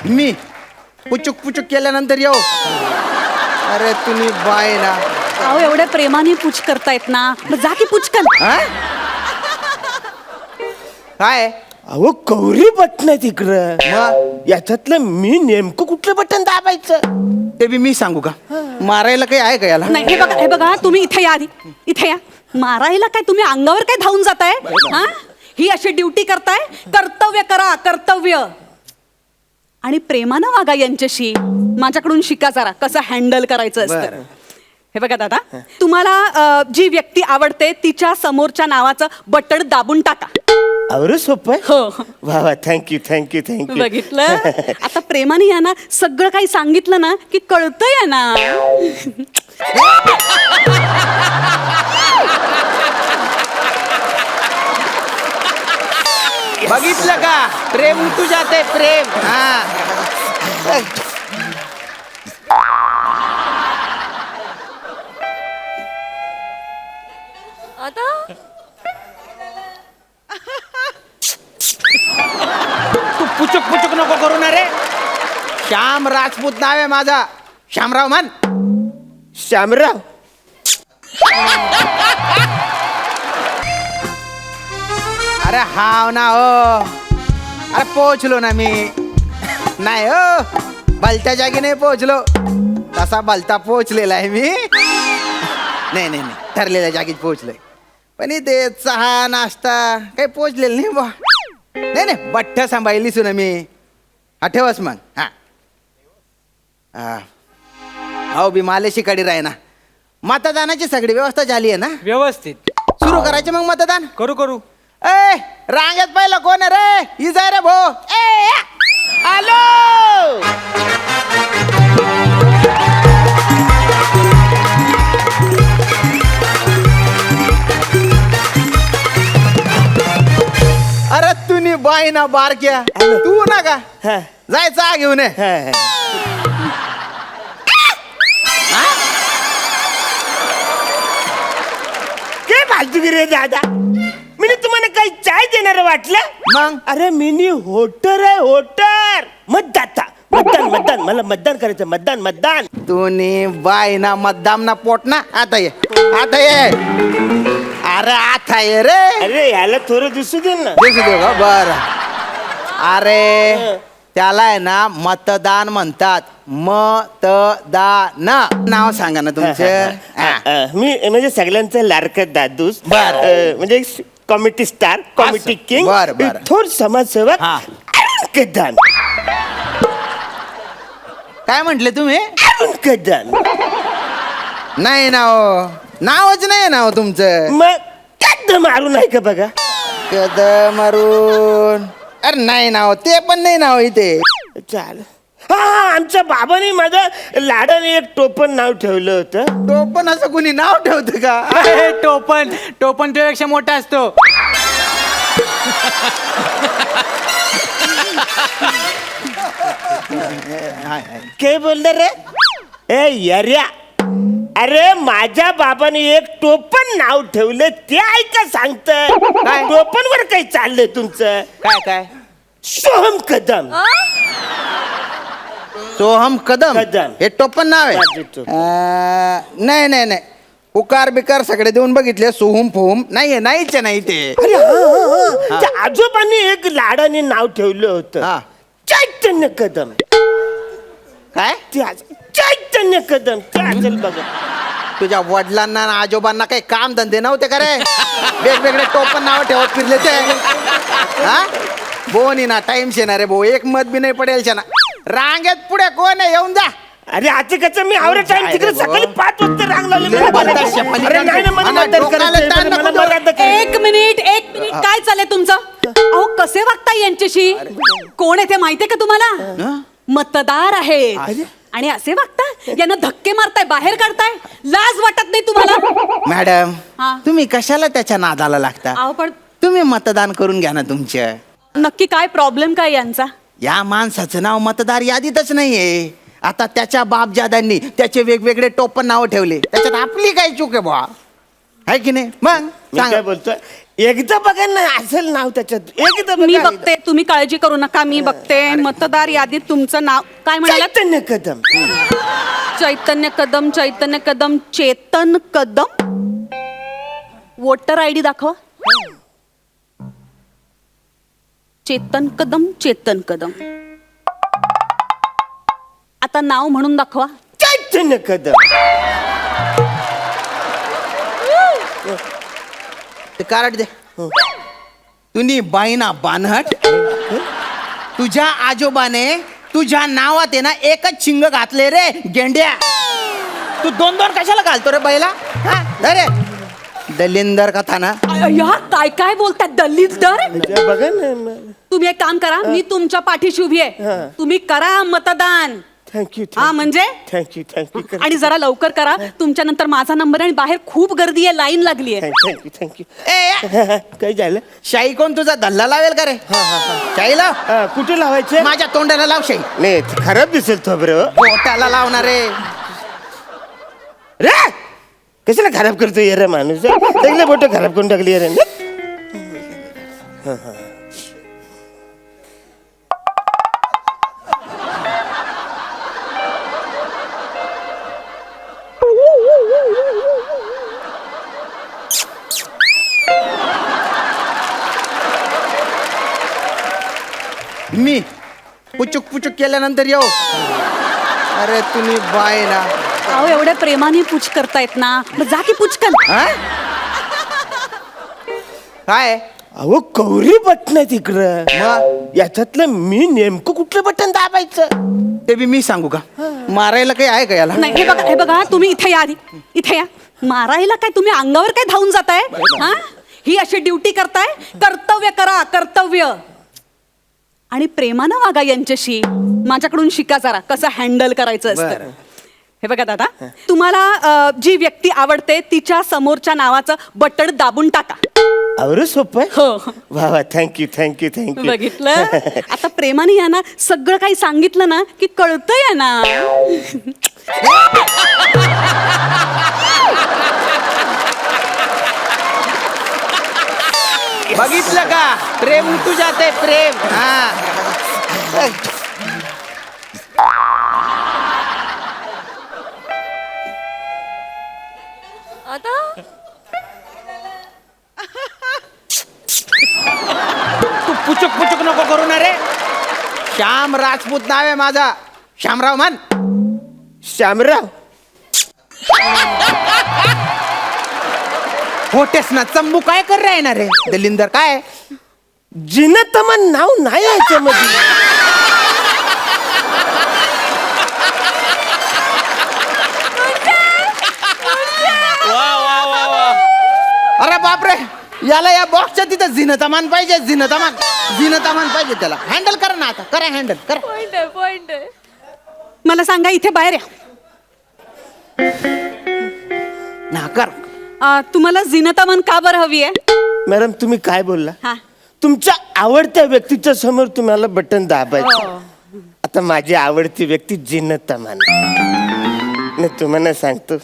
मी पुचुक पुचुक केल्यानंतर येऊ. अरे तुम्ही बाय ना. अहो एवढ्या प्रेमाने पूछ करतायत ना, मग जा की पुचकन. काय अहो कवरी बटन तिकडं. मग याच्यातलं मी नेमकं कुठलं बटन दाबायचं ते बी मी सांगू का? मारायला काही आहे का याला? नाही, हे बघा तुम्ही इथे या आधी, इथे या. मारायला काय तुम्ही अंगावर काय धावून जाताय? हा, ही अशी ड्युटी करताय. कर्तव्य करा, कर्तव्य. आणि प्रेमानं वागा यांच्याशी. माझ्याकडून शिका जरा कसं हँडल करायचं असतं. हे बघा दादा, तुम्हाला जी व्यक्ती आवडते तिच्या समोरच्या नावाचं बटण दाबून टाका. अवर सोपं आहे. हो, वा वा, थँक्यू थँक्यू थँक्यू. बघितलं. आता प्रेमाने या ना, सगळं काही सांगितलं ना की कळतंय ना. बघितलं का? प्रेम तुझ्यात आहे प्रेम. हा आता तू पुचुक पुचुक नको करू ना रे. श्याम राजपूत नाव आहे माझा. श्यामराव म्हण. श्यामराव. अरे हाव ना हो. अरे पोहोचलो ना मी. नाही हो, भलत्या जागी नाही पोहोचलो. तसा भलता पोहोचलेला आहे मी. नाही नाही नाही, ठरलेल्या जागीच पोहोचलोय. पण इथे चहा नाश्ता काही पोहोचलेलं नाही बा. नाही नाही, बठ्ठ सांभाळलीच ना मी. हा ठेवस मग. हा हो बी मालेशी कडे राही ना. मतदानाची सगळी व्यवस्था झाली आहे ना? व्यवस्थित सुरू करायचे मग मतदान. करू. ए रांगेत पहिलं कोण आहे रे? इजा रे भो. ए आलो. अरे तुम्ही बाई ना बारक्या. तू ना का हा, जायचं आ घेऊन ये. हा, हा. काय फालतूगिरी रे दादा. मी तुम्हाला काही चाय देणार वाटलं? मग अरे मिनी होटर आहे, होटर. मतदाता. मतदान मला मतदान करायचं. मतदान. तुम्ही बाई ना मतदान ना पोट ना. आता ये, आता ये. अरे आता ये रे. अरे याला थोडं दिसू दे ना. दिसू दे का? बर. अरे त्याला आहे ना मतदान म्हणतात. मतदान. नाव सांगा ना तुमचं. मी म्हणजे सगळ्यांचं लाडकं दादूस. बरं. म्हणजे कॉमेडी स्टार, कॉमेडी असं. किंग, बरं. थोर समाजसेवक. हा. अरुण कदम. काय म्हंटले तुम्ही? अरुण कदम. नाही ना हो, नावच नाही ना हो तुमचं. मग कदम अरुण आहे का बघा. कदम अरुण. अरे नाही ना हो, ते पण नाही ना हो इथे. चाल. हा, आमच्या बाबाने माझं लाडाने एक टोपण नाव ठेवलं होतं. तो पण असं कुणी नाव ठेवतं का? टोपण तुझ्यापेक्षा मोठा असतो. काय बोलणार रे? ए यर्या. अरे माझ्या बाबाने एक टोपण नाव ठेवलं, ते ऐका सांगतंय. काय? टोपण वर काही चाललंय तुमचं? काय सोहम कदम. सोहम कदम. कदम. हे टोपण नाव आहे. माझं टोपण. नाही उकार बिकार सगळे देऊन बघितले. सोहम फोहम नाहीये, नाहीच नाही ते. अरे हा. त्या आजोबांनी एक लाडाने नाव ठेवलं होतं. हा. चैतन्य कदम. काय? चैतन्य कदम. ते असेल बघा. तुझ्या वडिलांना आणि आजोबांना काही काम धंदे नव्हते का रे? वेगवेगळे टोपण नाव ठेवत फिरले ते. हा बोनी ना टाइम शेणार रे भाऊ. एक मत बी नाही पडेल ना. रांगेत पुढे कोण आहे? येऊन जा. अरे आता कसं मी आवडे टाइम तिकडे जाय रे सकाळी 5 वाजता रांग लावली. लय बंदाशी आहे, अरे नाही ना, मला मतदान करायचंय. मला मतदान करायचंय. एक मिनिट काय चाललंय तुमचं? अहो कसे वागताय यांच्याशी? कोण आहे ते माहितीये का तुम्हाला? मतदार आहे. आणि असे वागता? यांना धक्के मारताय, बाहेर काढताय. लाज वाटत नाही तुम्हाला? मॅडम हा. तुम्ही कशाला त्याच्या नादाला लागता? अहो पण तुम्ही मतदान करून घ्या ना तुमच्या. नक्की काय प्रॉब्लेम काय यांचा? या माणसाचं नाव मतदार यादीतच नाहीये. आता त्याच्या बापजादांनी त्याचे वेगवेगळे टोपण नाव ठेवले. त्याच्यात आपली काय चूक आहे बुवा? आहे की नाही मग मी सांग काय बोलतोय एकदा बघा ना असेल नाव त्याच्यात एकदा मी बघा. बघते, तुम्ही काळजी करू नका, मी बघते. मतदार यादीत तुमचं नाव काय म्हणालात? चैतन्य कदम. चैतन्य कदम, चैतन्य कदम, चेतन कदम. वोटर आयडी दाखवा. चेतन कदम, चेतन कदम. आता नाव म्हणून दाखवा. चैतन्य कदम. ते कार्ड दे तुम्ही बाईना बानहट तुझ्या आजोबाने तुझ्या नावात आहे ना एकच शिंग घातले रे गेंड्या. तू दोन दोन कशाला घालतो रे बैला हा? अरे दलिंदर कथा ना या काय काय बोलतात दलितदर? म्हणजे बघा ना. तुम्ही एक काम करा, मी तुमच्या पाठीशी उभी आहे. तुम्ही करा मतदान. थँक्यू हा म्हणजे थँक्यू आणि जरा लवकर करा. तुमच्या नंतर माझा नंबर आणि बाहेर खूप गर्दी आहे, लाईन लागली आहे. थँक्यू ए काय झालं शाही कोण तुझा धल्ला लावेल का रे शाही लाव कुठे लावायचं माझ्या तोंडाला लाव शाही नाही खराब दिसेल तो बरं पोटाला लावणार रे रे कशाला खराब करतो ये रे माणूस चांगले बोट खराब करून टाकली रे मी पुचुक पुचुक केल्यानंतर येऊ अरे तुम्ही बाय ना अहो एवढ्या प्रेमाने पूछ करतायत ना, मग जा की पुचकन. हा? काय अहो कौरी बटन आहे तिकडं मग याच्यातलं मी नेमकं कुठलं बटन दाबायचं ते बी मी सांगू का मारायला काही आहे का याला नाही हे बघा तुम्ही इथे या आधी, इथे या. मारायला काय तुम्ही अंगावर काय धावून जाताय? हा, ही अशी ड्युटी करताय. कर्तव्य करा, कर्तव्य. आणि प्रेमानं वागा यांच्याशी. माझ्याकडून शिका जरा कसं हँडल करायचं असतं. हे बघा दादा, तुम्हाला जी व्यक्ती आवडते तिच्या समोरच्या नावाचं बटण दाबून टाका. अवरे सोपं आहे. हो, वा वा थँक्यू बघितलं. आता प्रेमाने या ना, सगळं काही सांगितलं ना की कळतंय ना. बघितलं का प्रेम उतू जाते प्रेम हा तू पुचुक पुचुक नको करू ना रे. श्याम राजपूत नाव आहे माझा. श्यामराव म्हण. श्यामराव होटेस ना चंबू काय कर रे ना रे दलिंदर काय जिनतमन नाव नाही याच्यामध्ये अरे बापरे याला या बॉक्सच्या तिथं जिनतमान पाहिजे जिनतमान पाहिजे त्याला. हँडल करा ना आता करा हँडल करा. मला सांगा इथे बाहेर या. ना कर तुम्हाला जिनतामान का बरं हवी आहे? मॅडम तुम्ही काय बोलला हा, तुमच्या आवडत्या व्यक्तीच्या समोर तुम्हाला बटन दाबायचं. आता माझी आवडती व्यक्ती जिनतमान. नाही तुम्हाला सांगतो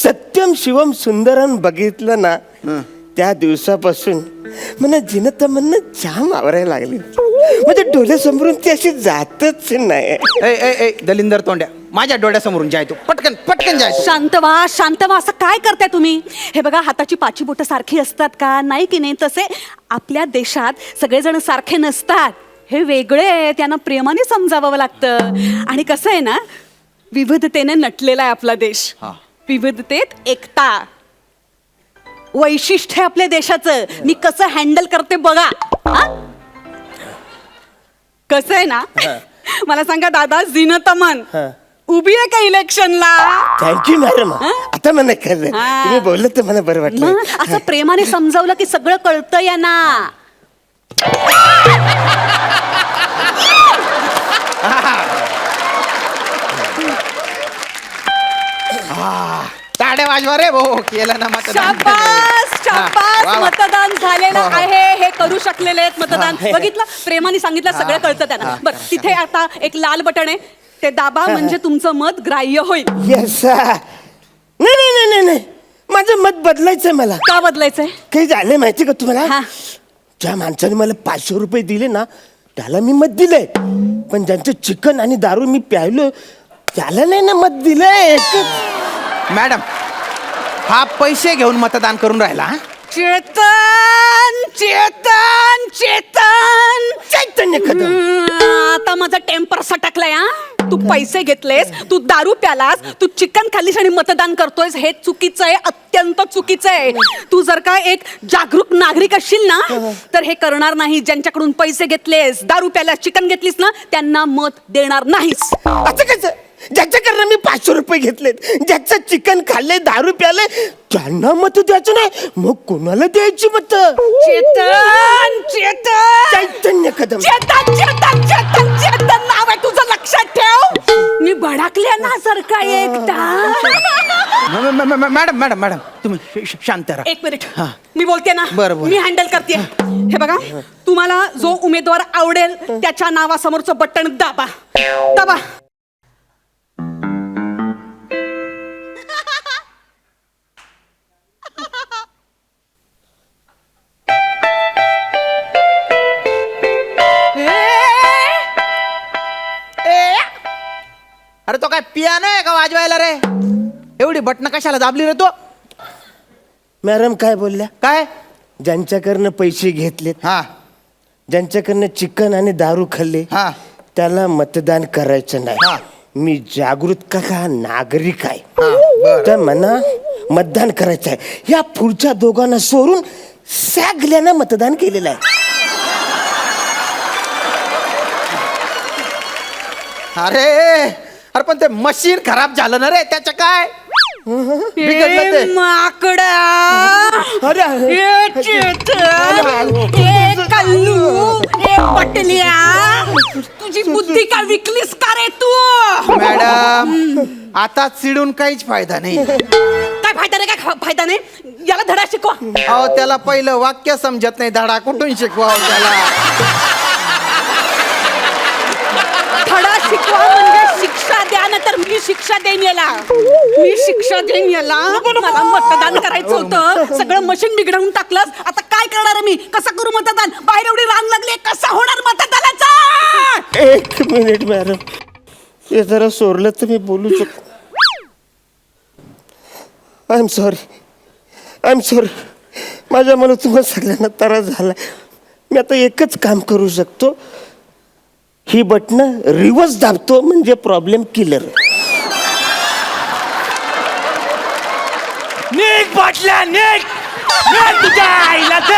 सत्यम शिवम सुंदरम बघितलं ना त्या दिवसापासून मला जिनतमन जाम आवरायला लागली. म्हणजे डोळ्यासमोरून ती अशी जातच नाही. ए ए ए दलिंदर तोंड्या माझ्या डोळ्यासमोरून जाय तू पटकन पटकन जाय. शांत व्हा. असं काय करताय तुम्ही? हे बघा हाताची पाची बोटं सारखी असतात का? नाही की नाही. तसे आपल्या देशात सगळेजण सारखे नसतात. हे वेगळे आहे, त्यांना प्रेमाने समजावं लागतं. आणि कसं आहे ना, विविधतेने नटलेला आहे आपला देश. विविधतेत एकता वैशिष्ट्य आपल्या देशाचं. मी कसं हँडल करते बघा. कसं आहे ना, मला सांगा दादा, जिनतमन उभी आहे का इलेक्शनला? Thank you madam. आता मला कळलं तुम्ही बोललं तर मला बरं वाटलं. असं प्रेमाने समजावलं की सगळं कळतं या ना. टाळ्या वाजवा रे भाऊ केलं ना मतदान. शाबास मतदान झालेलं आहे. हे करू शकलेले आहेत मतदान. बघितलं, प्रेमाने सांगितलं सगळं कळतं त्यांना. बरं तिथे आता एक लाल बटन आहे, ते दाबा म्हणजे तुमचं मत ग्राह्य होईल. येस. नाही माझं मत बदलायचंय मला. का बदलायचंय? काही झालंय माहिती का तुम्हाला? हा. ज्या माणसाने मला 500 रुपये दिले ना त्याला मी मत दिलंय, पण ज्यांचं चिकन आणि दारू मी प्यायलो त्याला नाही ना मत दिलंय. मॅडम, हा पैसे घेऊन मतदान करून राहिला हा? चेतन चेतन चेतन चैतन्य कदम. आता माझा टेम्पर सटकलाय. हा, तू पैसे घेतलेस, तू दारू प्यालास, तू चिकन खाल्लीस आणि मतदान करतोयस, हे चुकीचं आहे, अत्यंत चुकीचं आहे. तू जर का एक जागरूक नागरिक असशील ना तर हे करणार नाही. ज्यांच्याकडून पैसे घेतलेस, दारू प्यालास, चिकन घेतलीस ना त्यांना मत देणार नाहीस. असं कसं? ज्याच्याकडनं मी 500 रुपये घेतलेत, ज्याचं चिकन खाल्लंय, दारू प्याले, त्यांना मत द्यायचं नाही, मग कोणाला द्यायची मत? चेतन चेतन चैतन्य कदम. चेतन चेतन चेतन चेतन नाव आहे तुझं, लक्षात ठेव. मी भडकले ना सारखा एकदा. मॅडम मॅडम मॅडम तुम्ही शांत राहा. एक मिनिट, हा. मी बोलते ना, बरं, बरं. मी हँडल करते. हे बघा, तुम्हाला जो उमेदवार आवडेल त्याच्या नावासमोरचं बटन दाबा दाबा. अरे तो काय पियानो आहे का वाजवायला रे? एवढी बटन कशाला दाबली रे तो? मॅडम काय बोलल्या? काय? ज्यांच्याकडनं पैसे घेतलेत, हा ज्यांच्याकडनं चिकन आणि दारू खाल्ले, हा. त्याला मतदान करायचं हा. नाही. मी जागृत का नागरिक आहे, हा, बरं. तर मला मतदान करायचं आहे. या पुढच्या दोघांना सोडून सगळ्यांना मतदान केलेलं आहे. अरे अरे पण ते मशीन खराब झालं ना रे, त्याचं काय बिघडलं ते? माकडा, अरे ए चेतन, ए कल्लू, ए पटल्या, तुझी बुद्धी का विकलीस का रे तू? मॅडम, आता चिडून काहीच फायदा नाही. काय फायदा नाही, काय फायदा नाही? याला धडा शिकवा. अहो त्याला पहिलं वाक्य समजत नाही, धडा कुठून शिकवावं त्याला? धडा शिकवा म्हणजे शिक्षा द्या, ना तर मी शिक्षा देईन याला. मी शिक्षा देईन याला. मला मतदान करायचं होतं, सगळं मशीन बिघडवून टाकलंस. आता काय करणार आहे मी? कसं करू मतदान? बाहेर एवढी रांग लागली, कसा होणार मतदानाचा? एक मिनिट मॅडम, हे जरा सोडलं तर मी बोलू शकतो. I am sorry. माझ्यामुळे तुम्हाला सगळ्यांना त्रास झाला. मी आता एकच काम करू शकतो, ही बटणं रिव्हर्स दाबतो म्हणजे प्रॉब्लेम क्लिअर. नीट बाटल्या नीट नीट तुझ्या आईला दे.